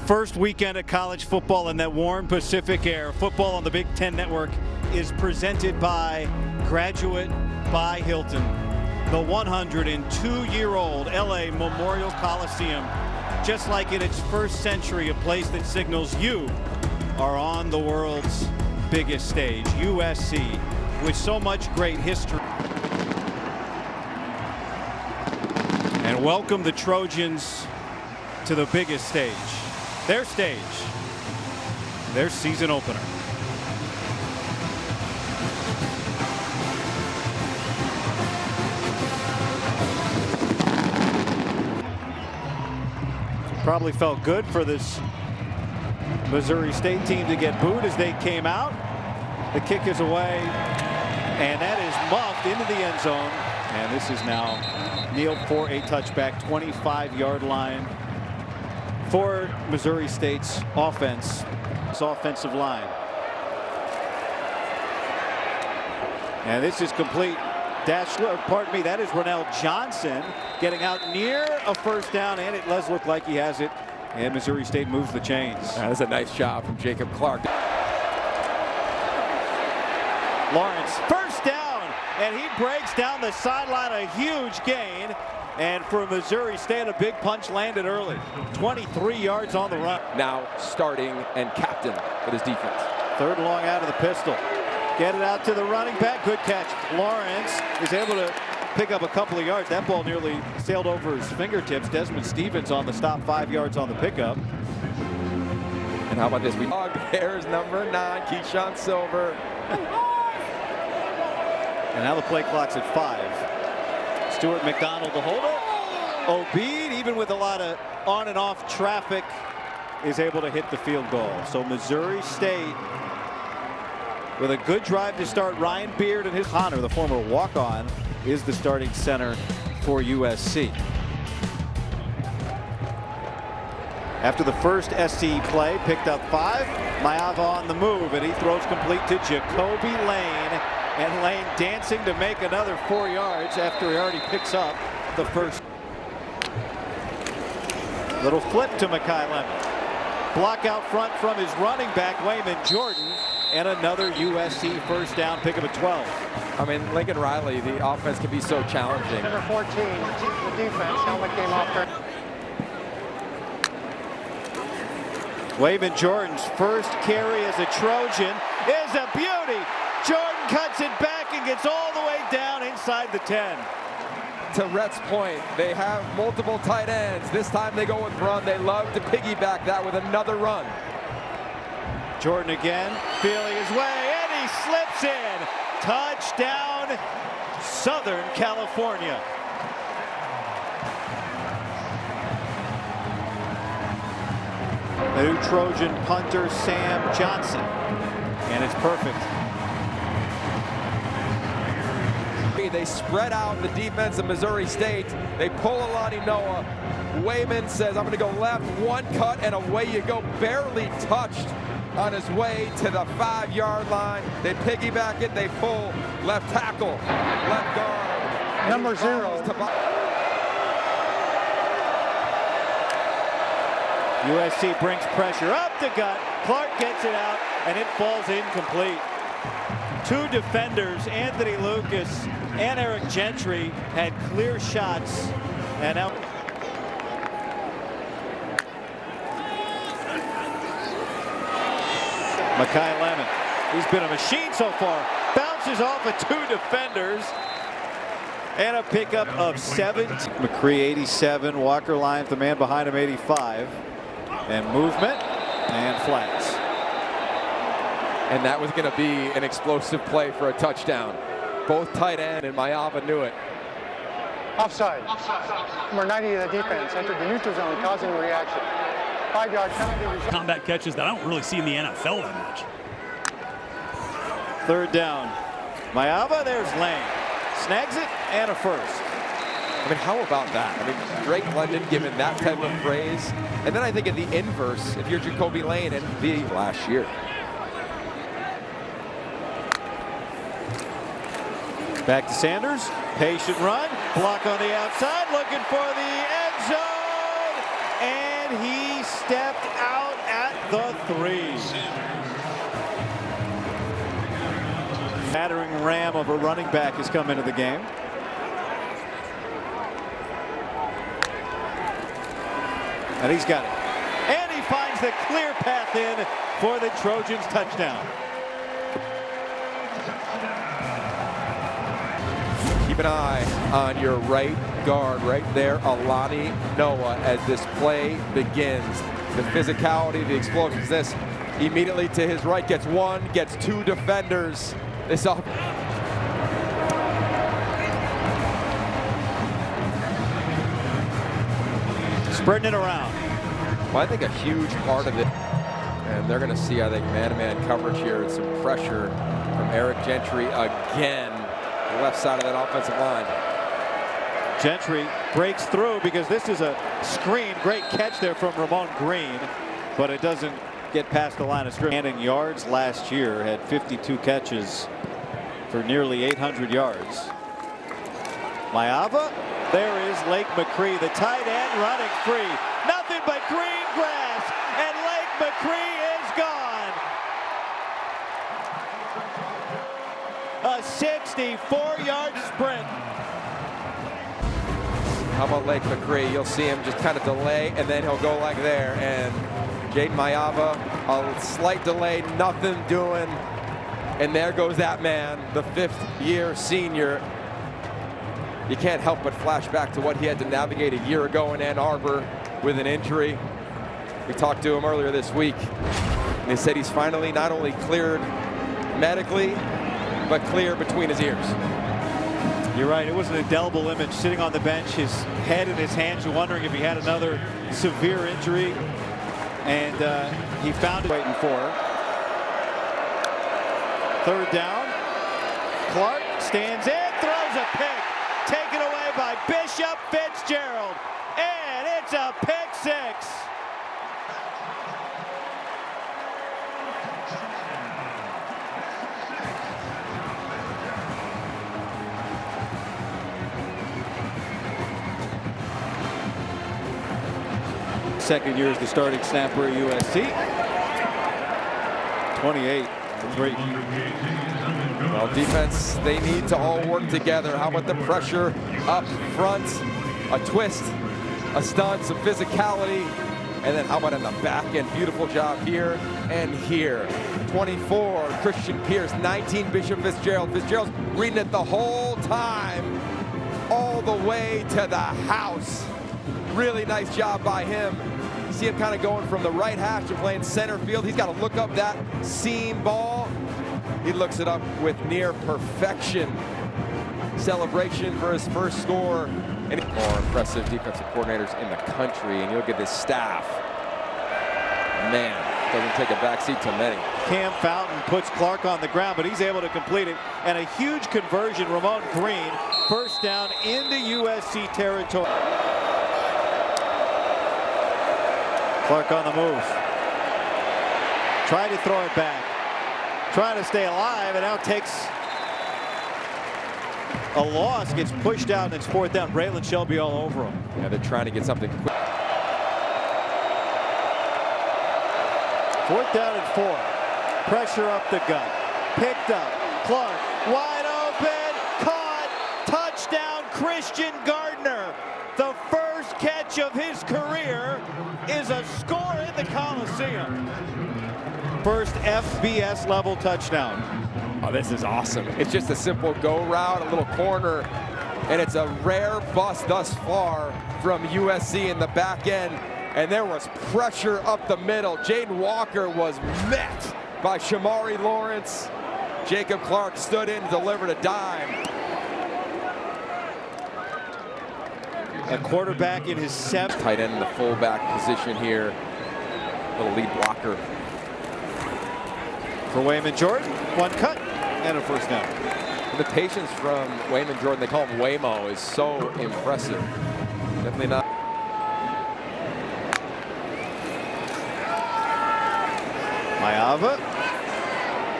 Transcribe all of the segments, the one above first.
First weekend of college football in that warm Pacific air. Football on the Big Ten Network is presented by Graduate by Hilton. The 102-year-old LA Memorial Coliseum, just like in its first century, a place that signals you are on the world's biggest stage. USC, with so much great history. And welcome the Trojans to the biggest stage. Their stage, their season opener. Probably felt good for this Missouri State team to get booed as they came out. The kick is away, and that is muffed into the end zone. And this is now Neal for a touchback, 25-yard line for Missouri State's offense. This offensive line. And this is complete. Pardon me, that is Ronell Johnson getting out near a first down, and it does look like he has it. And Missouri State moves the chains. That's a nice job from Jacob Clark. Lawrence, first down, and he breaks down the sideline, a huge gain. And for Missouri State, a big punch landed early. 23 yards on the run. Now starting and captain for his defense. Third and long out of the pistol. Get it out to the running back. Good catch. Lawrence is able to pick up a couple of yards. That ball nearly sailed over his fingertips. Desmond Stevens on the stop, 5 yards on the pickup. And how about this? There's number 9, Keyshawn Silver. And now the play clock's at 5. Stuart McDonald to hold it. Obeid, even with a lot of on and off traffic, is able to hit the field goal. So Missouri State with a good drive to start. Ryan Beard and his Connor, the former walk-on, is the starting center for USC. After the first SC play, picked up 5. Maiava on the move, and he throws complete to Jacoby Lane. And Lane dancing to make another 4 yards after he already picks up the first. Little flip to Makai Lemon. Block out front from his running back, Wayman Jordan. And another USC first down, pick up at 12. I mean, Lincoln Riley, the offense can be so challenging. Number 14, the defense, helmet came off there. Wayman Jordan's first carry as a Trojan is a beauty. Jordan cuts it back and gets all the way down inside the 10. To Rhett's point, they have multiple tight ends. This time they go with run. They love to piggyback that with another run. Jordan again, feeling his way, and he slips in. Touchdown, Southern California. The new Trojan punter, Sam Johnson. And it's perfect. They spread out the defense of Missouri State. They pull Alani Noah. Wayman says, I'm going to go left, one cut, and away you go. Barely touched on his way to the 5-yard line. They piggyback it. They pull left tackle, left guard. Number 0. USC brings pressure up the gut. Clark gets it out, and it falls incomplete. 2 defenders, Anthony Lucas and Eric Gentry, had clear shots. And now Makai Lemon, he's been a machine so far, bounces off of 2 defenders. And a pickup of 7. McCree 87, Walker Lyons, the man behind him, 85. And movement and flags. And that was going to be an explosive play for a touchdown. Both tight end and Maiava knew it. Offside. Number 90 of the defense entered the neutral zone, causing a reaction. 5-yard penalty. Combat catches that I don't really see in the NFL that much. Third down. Maiava, there's Lane. Snags it and a first. I mean, how about that? I mean, Drake London given that type of praise. And then I think in the inverse, if you're Jacoby Lane and the last year. Back to Sanders. Patient run. Block on the outside. Looking for the end zone. And he stepped out the three. Battering ram of a running back has come into the game. And he's got it. And he finds the clear path in for the Trojans touchdown. Keep an eye on your right guard right there, Alani Noah, as this play begins. The physicality, the explosions. This immediately to his right gets one, gets two defenders. This off. Spreading it around. Well, I think a huge part of it, and they're going to see, I think, man-to-man coverage here and some pressure from Eric Gentry again, the left side of that offensive line. Gentry breaks through because this is a screen. Great catch there from Ramon Green, but it doesn't get past the line of scrimmage. And in yards last year, had 52 catches for nearly 800 yards. Maiava, there is Lake McCree, the tight end running free. Nothing but green grass, and Lake McCree is gone. A 64-yard sprint. How about Lake McCree? You'll see him just kind of delay, and then he'll go like there. And Jaden Maiava, a slight delay, nothing doing. And there goes that man, the fifth-year senior. You can't help but flash back to what he had to navigate a year ago in Ann Arbor with an injury. We talked to him earlier this week. And they said he's finally not only cleared medically, but clear between his ears. You're right. It was an indelible image sitting on the bench, his head in his hands, wondering if he had another severe injury. And he found it. Waiting for. Third down. Clark stands in, throws a pick. Taken away by Bishop Fitzgerald. And it's a pick six. Second year as the starting snapper at USC. 28-3. Well, defense, they need to all work together. How about the pressure up front? A twist, a stunt, some physicality. And then how about in the back end? Beautiful job here and here. 24, Christian Pierce. 19, Bishop Fitzgerald. Fitzgerald's reading it the whole time, all the way to the house. Really nice job by him. You see him kind of going from the right hash to playing center field. He's got to look up that seam ball. He looks it up with near perfection. Celebration for his first score. And more impressive defensive coordinators in the country, and you'll get this staff. Man, doesn't take a backseat to many. Cam Fountain puts Clark on the ground, but he's able to complete it. And a huge conversion, Ramon Green, first down into USC territory. Clark on the move. Tried to throw it back. Trying to stay alive, and now takes a loss, gets pushed out, and it's fourth down. Braylon Shelby all over him. Yeah, they're trying to get something quick. Fourth down and 4. Pressure up the gut. Picked up. Clark wide open. Caught. Touchdown, Christian Gardner. The first catch of his career is a score in the Coliseum. First FBS level touchdown. Oh, this is awesome. It's just a simple go route, a little corner, and it's a rare bust thus far from USC in the back end. And there was pressure up the middle. Jaden Walker was met by Shamari Lawrence. Jacob Clark stood in and delivered a dime. A quarterback in his seventh. Tight end in the fullback position here. Little lead blocker. For Wayman Jordan, one cut and a first down. The patience from Wayman Jordan, they call him Waymo, is so impressive. Definitely not. Maiava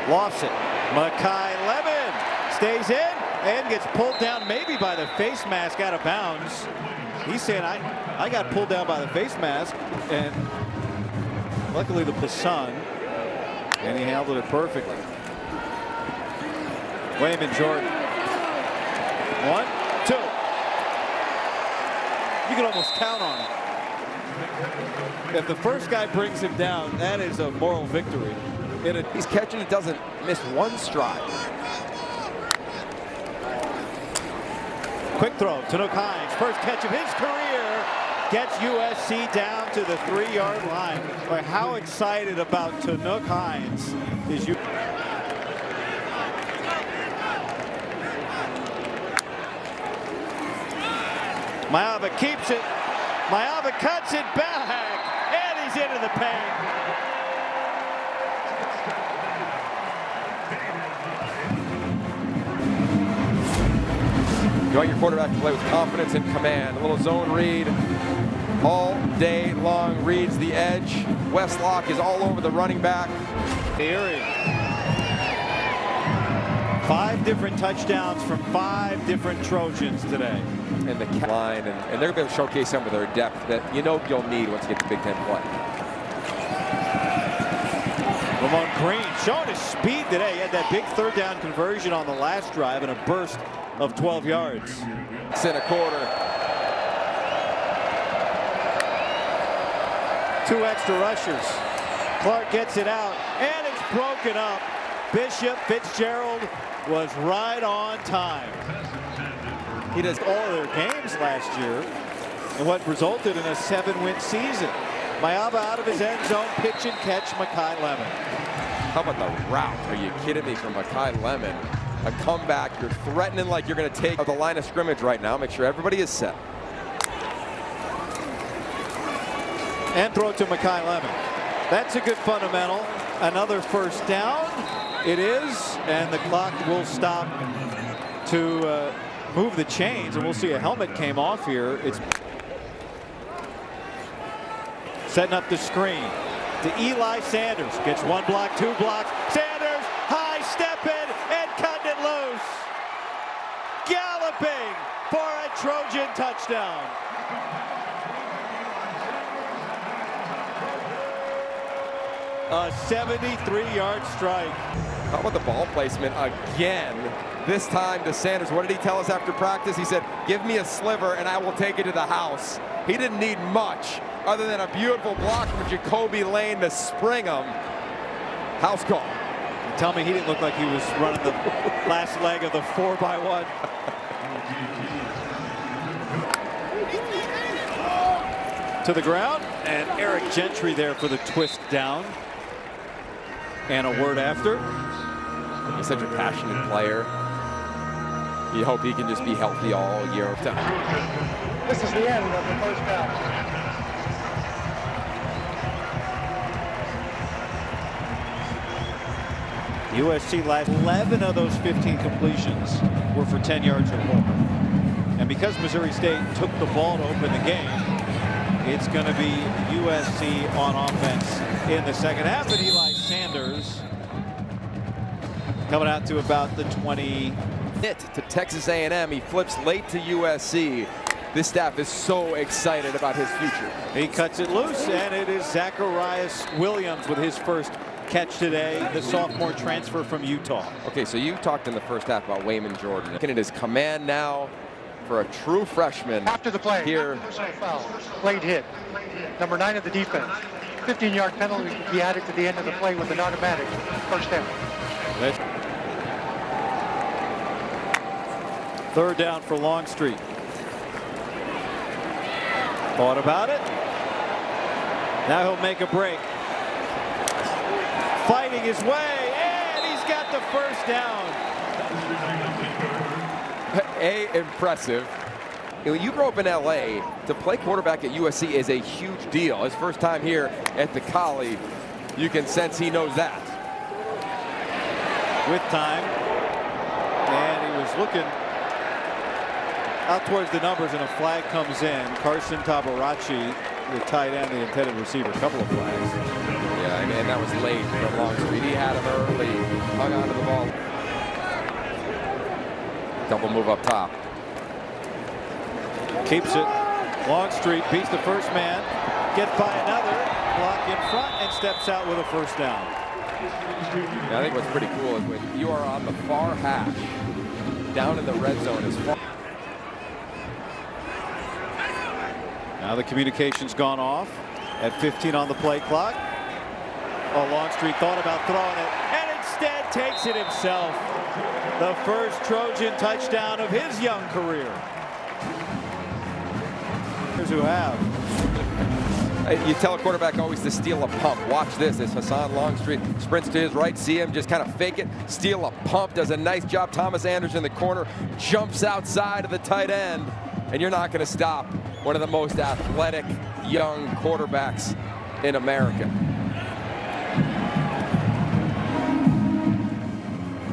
lofts it. Makai Lemon stays in and gets pulled down maybe by the face mask out of bounds. He's saying, I got pulled down by the face mask, and Luckily the sun, and he handled it perfectly. Wayman Jordan. 1, 2. You can almost count on it. If the first guy brings him down, that is a moral victory. He's catching it, doesn't miss one stride. Quick throw to Nook Hines. First catch of his career. Gets USC down to the 3-yard line. Boy, how excited about Nook Hines is you. Mayava keeps it. Mayava cuts it back, and he's into the paint. You want your quarterback to play with confidence and command. A little zone read all day long. Reads the edge. Westlock is all over the running back. Theory. 5 different touchdowns from 5 different Trojans today. And the line, and they're going to showcase some of their depth that you'll need once you get to Big Ten play. Ramon Green showing his speed today. He had that big 3rd down conversion on the last drive and a burst of 12 yards. It's in a quarter. 2 extra rushers. Clark gets it out, and it's broken up. Bishop Fitzgerald was right on time. He does all of their games last year, and what resulted in a 7-win season. Mayava out of his end zone, pitch and catch Makai Lemon. How about the route? Are you kidding me, from Makai Lemon? A comeback, you're threatening like you're going to take the line of scrimmage right now. Make sure everybody is set. And throw it to Makai Lemon. That's a good fundamental. Another first down. It is, and the clock will stop to move the chains, and we'll see a helmet came off here. It's setting up the screen to Eli Sanders. Gets 1 block, 2 blocks. Sanders high stepping and cutting it loose. Galloping for a Trojan touchdown. A 73-yard strike. How about the ball placement again? This time to Sanders. What did he tell us after practice? He said, give me a sliver and I will take it to the house. He didn't need much other than a beautiful block from Jacoby Lane to spring him. House call. Tell me he didn't look like he was running the last leg of the 4x1. To the ground, and Eric Gentry there for the twist down. And a word after. He's such a passionate player. You hope he can just be healthy all year. This is the end of the first half. USC last 11 of those 15 completions were for 10 yards or more. And because Missouri State took the ball to open the game, it's going to be USC on offense in the second half. And Eli Sanders coming out to about the 20. To Texas A&M, he flips late to USC. This staff is so excited about his future. He cuts it loose, and it is Zacharias Williams with his first catch today, the sophomore transfer from Utah. Okay, so you talked in the first half about Wayman Jordan. Looking at his command now for a true freshman. After the play, here. personal foul, late hit. Number 9 of the defense. 15-yard penalty he added to the end of the play with an automatic first down. Third down for Longstreet. Thought about it. Now he'll make a break. Fighting his way, and he's got the first down. Impressive. When you grow up in LA, to play quarterback at USC is a huge deal. His first time here at the Collie, you can sense he knows that. With time, and he was looking out towards the numbers, and a flag comes in. Carson Tabaracci, the tight end, the intended receiver, a couple of flags. Yeah, and that was late from Longstreet. He had him early, hung on to the ball. Double move up top. Keeps it. Longstreet beats the first man. Get by another. block in front and steps out with a first down. Yeah, I think what's pretty cool is when you are on the far hash, down in the red zone as far. Now the communication's gone off at 15 on the play clock. Oh, Longstreet thought about throwing it and instead takes it himself. The first Trojan touchdown of his young career. Here's who have. You tell a quarterback always to steal a pump. Watch this as Hassan Longstreet sprints to his right. See him just kind of fake it, steal a pump, does a nice job. Thomas Anderson in the corner jumps outside of the tight end, and you're not going to stop one of the most athletic young quarterbacks in America.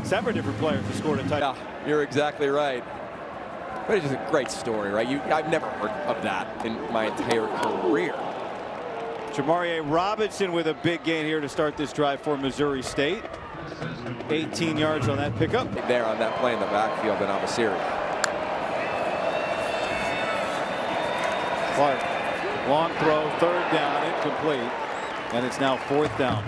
Several different players have scored a touchdown. Yeah, you're exactly right. But it's just a great story, right? I've never heard of that in my entire career. Jamarie Robinson with a big gain here to start this drive for Missouri State. 18 yards on that pickup. There on that play in the backfield in Amasiri. Clark, long throw, third down, incomplete, and it's now fourth down.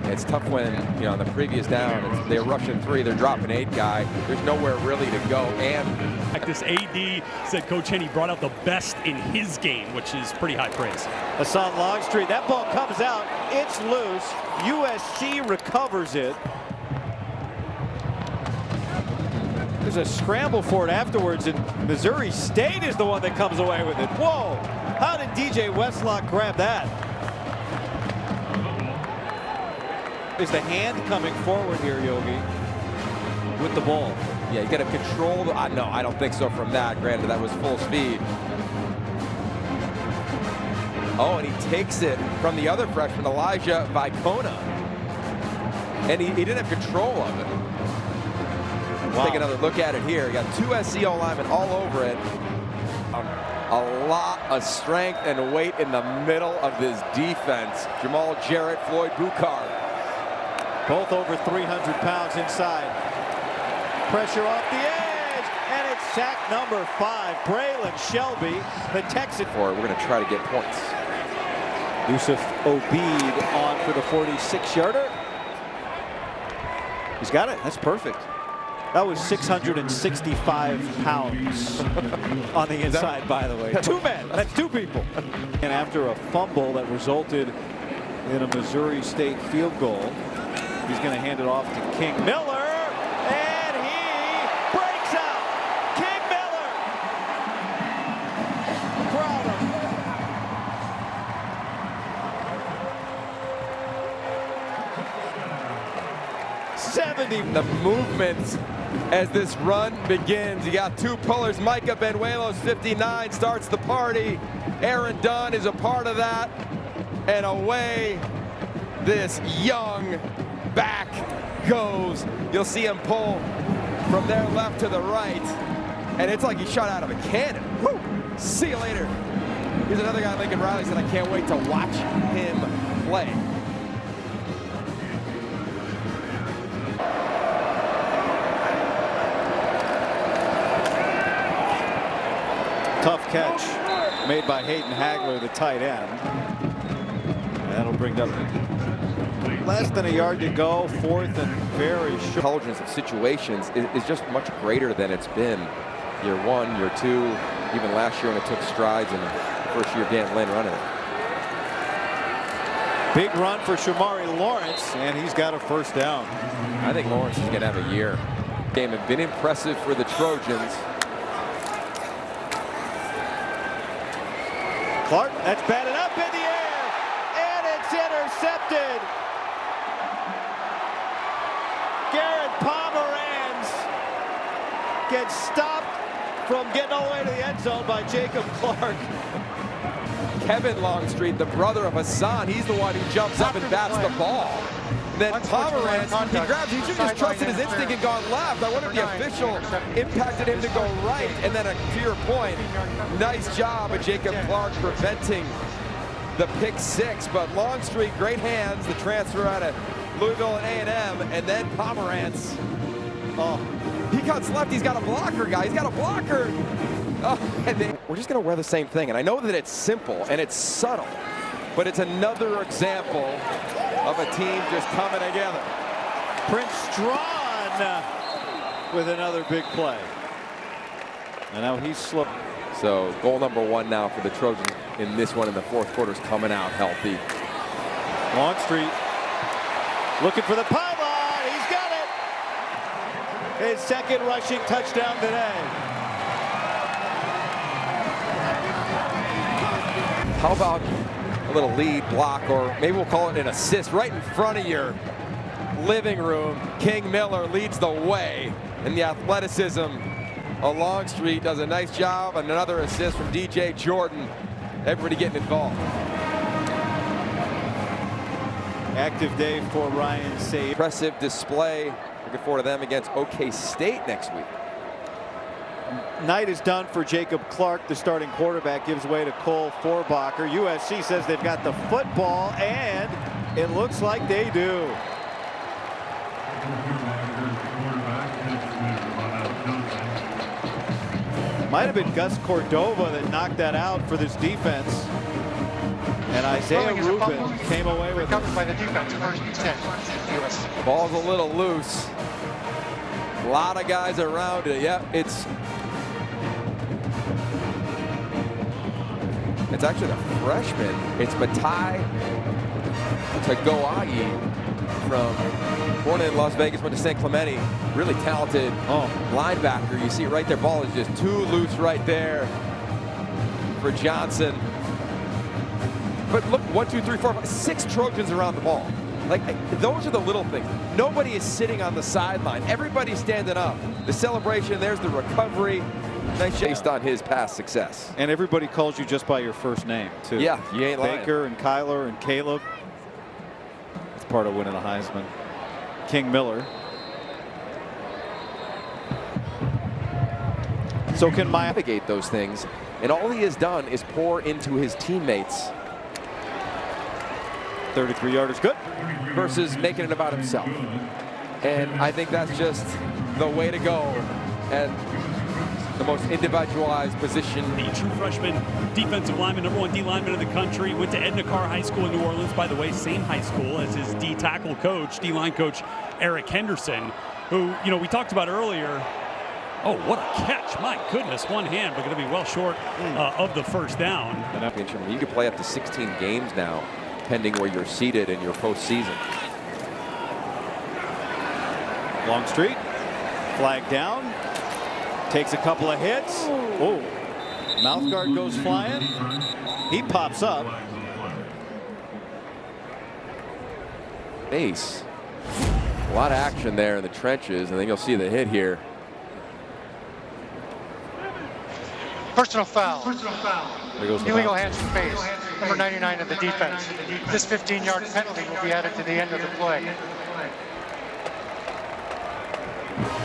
It's tough when, you know, on the previous down, they're rushing 3, they're dropping 8 guy. There's nowhere really to go. And like this AD said Coach Henney brought out the best in his game, which is pretty high praise. Hassan Longstreet, that ball comes out, it's loose. USC recovers it. There's a scramble for it afterwards, and Missouri State is the one that comes away with it. Whoa! How did DJ Westlock grab that? Is the hand coming forward here, Yogi, with the ball? yeah, you got to control the, no, I don't think so from that. Granted, that was full speed. Oh, and he takes it from the other freshman, Elijah Vicona. And he didn't have control of it. Wow. Take another look at it here. You got 2 SC linemen all over it. A lot of strength and weight in the middle of this defense. Jamal Jarrett, Floyd Buchard. Both over 300 pounds inside. Pressure off the edge, and it's sack number 5. Braylon Shelby, the Texan. We're going to try to get points. Yusuf Obeid on for the 46-yarder. He's got it. That's perfect. That was 665 pounds on the inside, by the way. 2 men. That's 2 people. And after a fumble that resulted in a Missouri State field goal, he's going to hand it off to King Miller, and he breaks out. King Miller. Crowder. The movements as this run begins. You got 2 pullers. Micah Benuelos, 59, starts the party. Aaron Dunn is a part of that. And away this young back goes. You'll see him pull from their left to the right. And it's like he shot out of a cannon. Woo! See you later. Here's another guy, Lincoln Riley, said, I can't wait to watch him play. Tough catch made by Hayden Hagler, the tight end. That'll bring up less than a yard to go. 4th and very short. Intelligence of situations is just much greater than it's been year 1, year 2, even last year when it took strides in the first year of Dan Lynn running it. Big run for Shamari Lawrence, and he's got a first down. I think Lawrence is going to have a year. Game have been impressive for the Trojans. Clark, that's batted up in the air, and it's intercepted. Garrett Pomeranz gets stopped from getting all the way to the end zone by Jacob Clark. Kevin Longstreet, the brother of Hassan, he's the one who jumps up and bats the ball. Then Pomeranz, he grabs, he should have just trusted his instinct and gone left. I wonder if the official impacted him to go right. And then, to your point, nice job of Jacob Clark preventing the pick 6. But Longstreet, great hands, the transfer out of Louisville and A&M. And then Pomeranz, oh, he cuts left. He's got a blocker, guy. He's got a blocker. Oh, and then we're just going to wear the same thing. And I know that it's simple and it's subtle. but it's another example of a team just coming together. Prince Strawn with another big play. And now he's slipped. So goal number 1 now for the Trojans in this one in the fourth quarter is coming out healthy. Longstreet looking for the pylon. He's got it. His second rushing touchdown today. How about a little lead block, or maybe we'll call it an assist right in front of your living room. King Miller leads the way, and the athleticism of Longstreet does a nice job, and another assist from DJ Jordan. Everybody getting involved. Active day for Ryan Save. Impressive display. Looking forward to them against OK State next week. Night is done for Jacob Clark. The starting quarterback gives way to Cole Forbacher. USC says they've got the football, and it looks like they do. Might have been Gus Cordova that knocked that out for this defense. And Isaiah Rubin came away with it. Recovered by the defense, first and 10, USC. Ball's a little loose. A lot of guys around it. Yep, it's actually the freshman. It's Matai Tagoai born in Las Vegas, went to St. Clemente. Really talented linebacker. You see it right there. Ball is just too loose right there for Johnson. But look, 1, 2, 3, 4, 5, 6 Trojans around the ball. Like, those are the little things. Nobody is sitting on the sideline. Everybody's standing up. The celebration, there's the recovery. Nice based on his past success. And everybody calls you just by your first name, too. Yeah, you ain't lying. Baker and Kyler and Caleb. It's part of winning the Heisman. King Miller. So can navigate those things, and all he has done is pour into his teammates. 33-yarder's good. Versus making it about himself. And I think that's just the way to go at the most individualized position. The true freshman defensive lineman, #1 D lineman in the country, went to Edna Carr High School in New Orleans, by the way, same high school as his D tackle coach, D line coach Eric Henderson, who, you know, we talked about earlier. Oh, what a catch. My goodness, one hand, but going to be well short of the first down. You can play up to 16 games now, pending where you're seated in your postseason. Longstreet, flag down, takes a couple of hits. Oh, mouth guard goes flying. He pops up. Base. A lot of action there in the trenches, and then you'll see the hit here. Personal foul. Illegal Foul. hands to face. Number 99 of the defense. This 15-yard penalty will be added to the end of the play.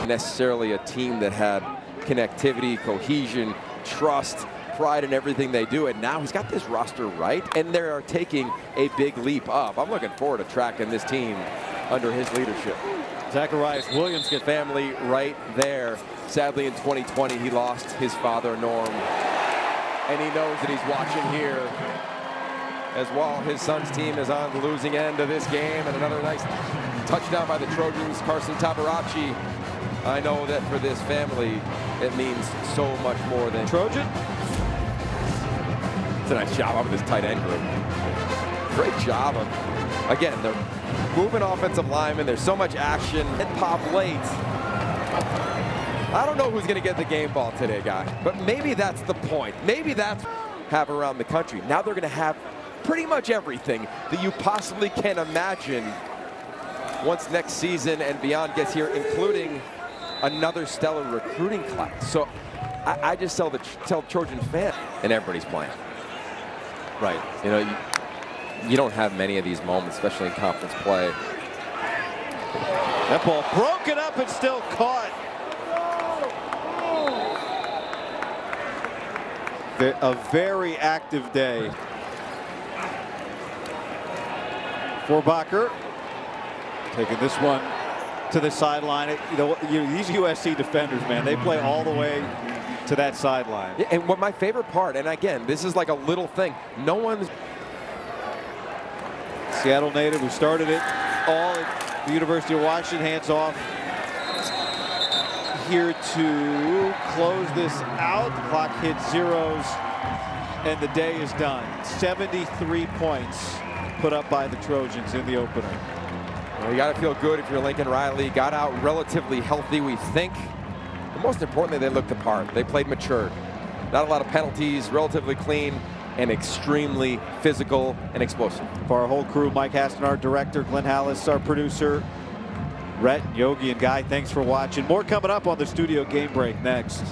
Necessarily a team that had connectivity, cohesion, trust, pride in everything they do, and now he's got this roster right, and they are taking a big leap up. I'm looking forward to tracking this team under his leadership. Zacharias Williams gets Family right there. Sadly, in 2020, he lost his father, Norm, and he knows that he's watching here as well. His son's team is on the losing end of this game, and another nice touchdown by the Trojans. Carson Tabaracci. I know that for this family, it means so much more than Trojan. It's a nice job of this tight end group. Great job of, again, they're moving offensive linemen. There's so much action. Hit pop late. I don't know who's going to get the game ball today, guy, but maybe that's the point. Maybe that's have around the country. Now they're going to have pretty much everything that you possibly can imagine once next season and beyond gets here, including another stellar recruiting class. So I just tell Trojan fan, and everybody's playing. Right. You know, you don't have many of these moments, especially in conference play. That ball broken up and still caught. A very active day Forbacher taking this one to the sideline. You know, these USC defenders, man, they play all the way to that sideline. Yeah, and what my favorite part, and again, this is like a little thing, no one's Seattle native who started it all at the University of Washington. Hands off here to close this out. The clock hits zeros and the day is done. 73 points put up by the Trojans in the opener. Well, you got to feel good if you're Lincoln Riley. Got out relatively healthy, we think. But most importantly, they looked the part. They played mature. Not a lot of penalties, relatively clean, and extremely physical and explosive. For our whole crew, Mike Haston, our director, Glenn Hallis, our producer, Rhett, Yogi, and Guy, thanks for watching. More coming up on the Studio Game Break next.